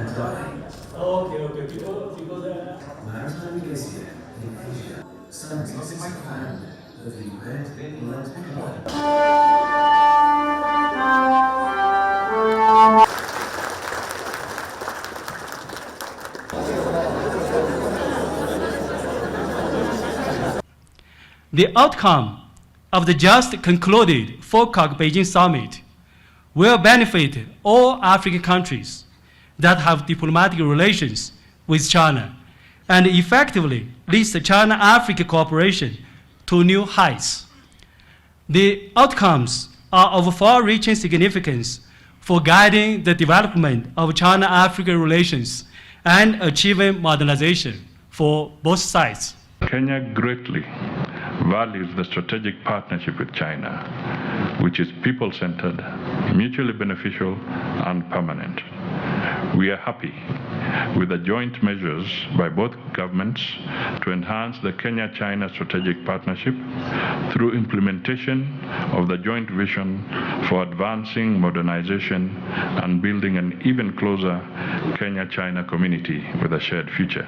and Dubai. Okay. Because Maritime Glacier in Asia. Scientists have found that the red blood clot. the outcome of the just concluded FOCAC Beijing Summit will benefit all African countries that have diplomatic relations with China and effectively leads China-Africa cooperation to new heights. The outcomes are of far-reaching significance for guiding the development of China-Africa relations and achieving modernization for both sides. Kenya greatly values the strategic partnership with China, which is people-centered, mutually beneficial, and permanent. We are happy with the joint measures by both governments to enhance the Kenya-China strategic partnership through implementation of the joint vision for advancing modernization and building an even closer Kenya-China community with a shared future.